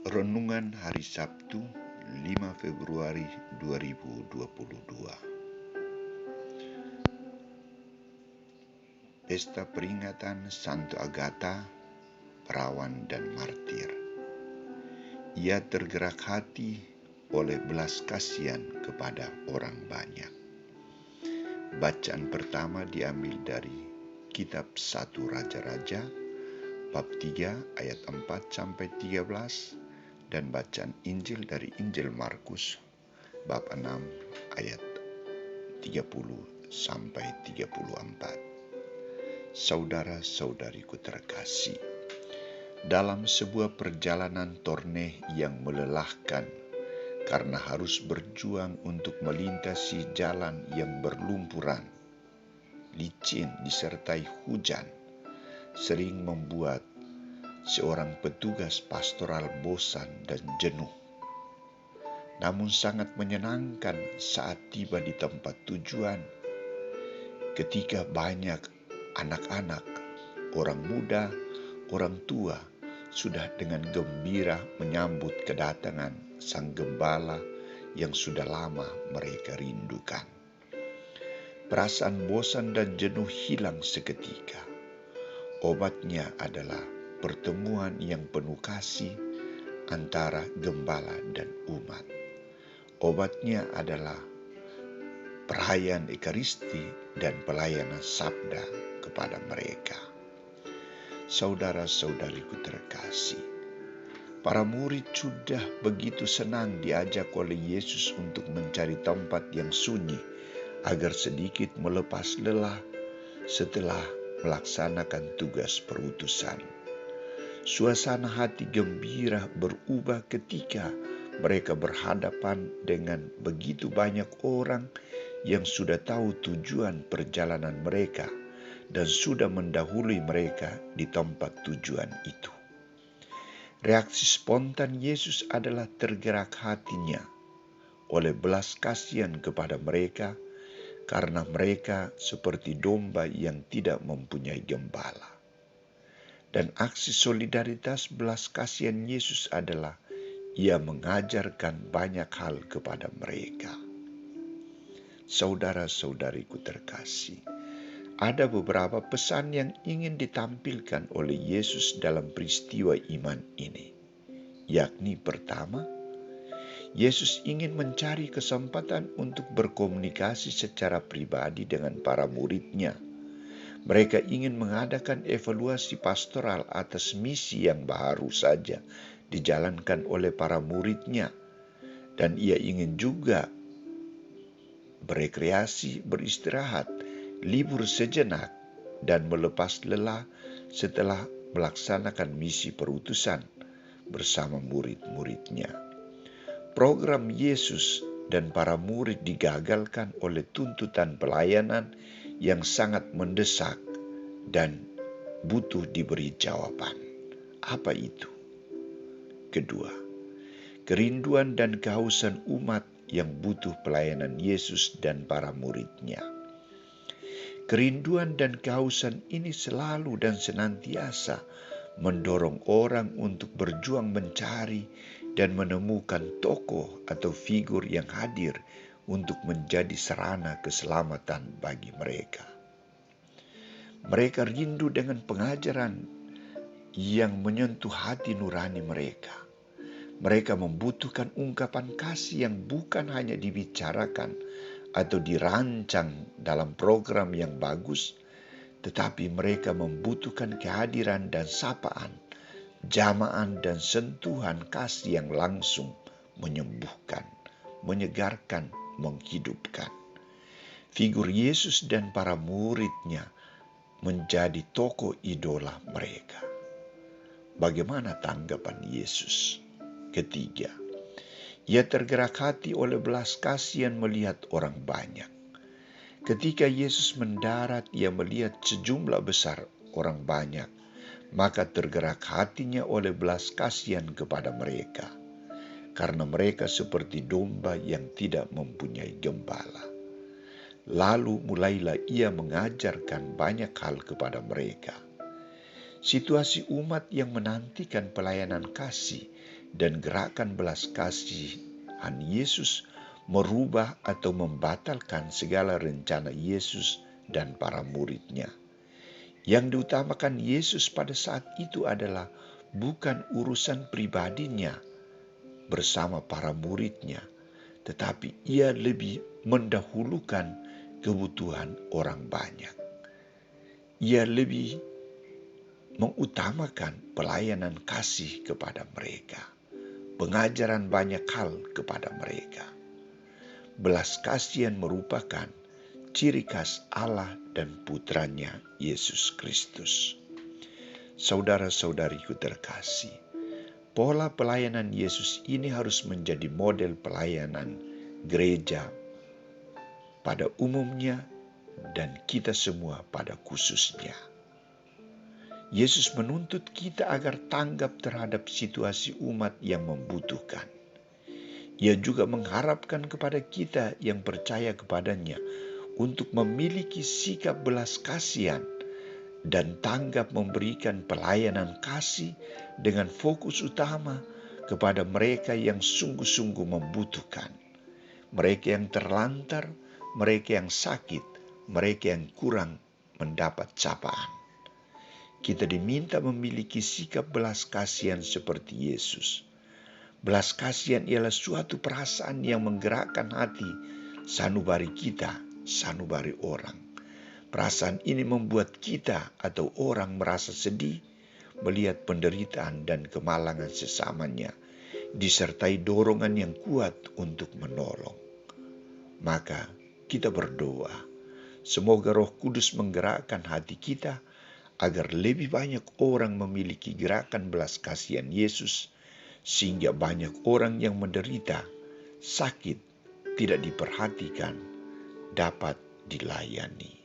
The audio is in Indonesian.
Renungan Hari Sabtu 5 Februari 2022. Pesta peringatan Santo Agatha, perawan dan martir. Ia tergerak hati oleh belas kasihan kepada orang banyak. Bacaan pertama diambil dari kitab 1 Raja-Raja, bab 3 ayat 4-13, dan bacaan Injil dari Injil Markus bab 6 ayat 30-34. Saudara-saudariku terkasih, dalam sebuah perjalanan torne yang melelahkan karena harus berjuang untuk melintasi jalan yang berlumpuran, licin disertai hujan, sering membuat seorang petugas pastoral bosan dan jenuh. Namun sangat menyenangkan saat tiba di tempat tujuan, ketika banyak anak-anak, orang muda, orang tua sudah dengan gembira menyambut kedatangan sang gembala yang sudah lama mereka rindukan. Perasaan bosan dan jenuh hilang seketika. Obatnya adalah pertemuan yang penuh kasih antara gembala dan umat. Obatnya adalah perayaan Ekaristi dan pelayanan sabda kepada mereka. Saudara-saudariku terkasih, para murid sudah begitu senang diajak oleh Yesus untuk mencari tempat yang sunyi agar sedikit melepas lelah setelah melaksanakan tugas perutusan. Suasana hati gembira berubah ketika mereka berhadapan dengan begitu banyak orang yang sudah tahu tujuan perjalanan mereka dan sudah mendahului mereka di tempat tujuan itu. Reaksi spontan Yesus adalah tergerak hatinya oleh belas kasihan kepada mereka karena mereka seperti domba yang tidak mempunyai gembala. Dan aksi solidaritas belas kasihan Yesus adalah Ia mengajarkan banyak hal kepada mereka. Saudara-saudariku terkasih, ada beberapa pesan yang ingin ditampilkan oleh Yesus dalam peristiwa iman ini. Yakni pertama, Yesus ingin mencari kesempatan untuk berkomunikasi secara pribadi dengan para murid-Nya. Mereka ingin mengadakan evaluasi pastoral atas misi yang baru saja dijalankan oleh para murid-Nya. Dan Ia ingin juga berekreasi, beristirahat, libur sejenak, dan melepas lelah setelah melaksanakan misi perutusan bersama murid-murid-Nya. Program Yesus dan para murid digagalkan oleh tuntutan pelayanan yang sangat mendesak dan butuh diberi jawaban. Apa itu? Kedua, kerinduan dan kehausan umat yang butuh pelayanan Yesus dan para murid-Nya. Kerinduan dan kehausan ini selalu dan senantiasa mendorong orang untuk berjuang mencari dan menemukan tokoh atau figur yang hadir untuk menjadi sarana keselamatan bagi mereka. Mereka rindu dengan pengajaran yang menyentuh hati nurani mereka. Mereka membutuhkan ungkapan kasih yang bukan hanya dibicarakan atau dirancang dalam program yang bagus, tetapi mereka membutuhkan kehadiran dan sapaan, jamaan dan sentuhan kasih yang langsung menyembuhkan, menyegarkan, menghidupkan. Figur Yesus dan para murid-Nya menjadi tokoh idola mereka. Bagaimana tanggapan Yesus? Ketiga, Ia tergerak hati oleh belas kasihan melihat orang banyak. Ketika Yesus mendarat, Ia melihat sejumlah besar orang banyak, maka tergerak hatinya oleh belas kasihan kepada mereka, karena mereka seperti domba yang tidak mempunyai gembala. Lalu mulailah Ia mengajarkan banyak hal kepada mereka. Situasi umat yang menantikan pelayanan kasih dan gerakan belas kasihan Yesus merubah atau membatalkan segala rencana Yesus dan para murid-Nya. Yang diutamakan Yesus pada saat itu adalah bukan urusan pribadinya bersama para murid-Nya, tetapi Ia lebih mendahulukan kebutuhan orang banyak. Ia lebih mengutamakan pelayanan kasih kepada mereka, pengajaran banyak hal kepada mereka. Belas kasihan merupakan ciri khas Allah dan putranya Yesus Kristus. Saudara-saudariku terkasih, pola pelayanan Yesus ini harus menjadi model pelayanan gereja pada umumnya dan kita semua pada khususnya. Yesus menuntut kita agar tanggap terhadap situasi umat yang membutuhkan. Ia juga mengharapkan kepada kita yang percaya kepadanya untuk memiliki sikap belas kasihan dan tanggap memberikan pelayanan kasih dengan fokus utama kepada mereka yang sungguh-sungguh membutuhkan. Mereka yang terlantar, mereka yang sakit, mereka yang kurang mendapat sapaan. Kita diminta memiliki sikap belas kasihan seperti Yesus. Belas kasihan ialah suatu perasaan yang menggerakkan hati sanubari kita, sanubari orang. Perasaan ini membuat kita atau orang merasa sedih melihat penderitaan dan kemalangan sesamanya, disertai dorongan yang kuat untuk menolong. Maka kita berdoa, semoga Roh Kudus menggerakkan hati kita agar lebih banyak orang memiliki gerakan belas kasihan Yesus, sehingga banyak orang yang menderita, sakit, tidak diperhatikan, dapat dilayani.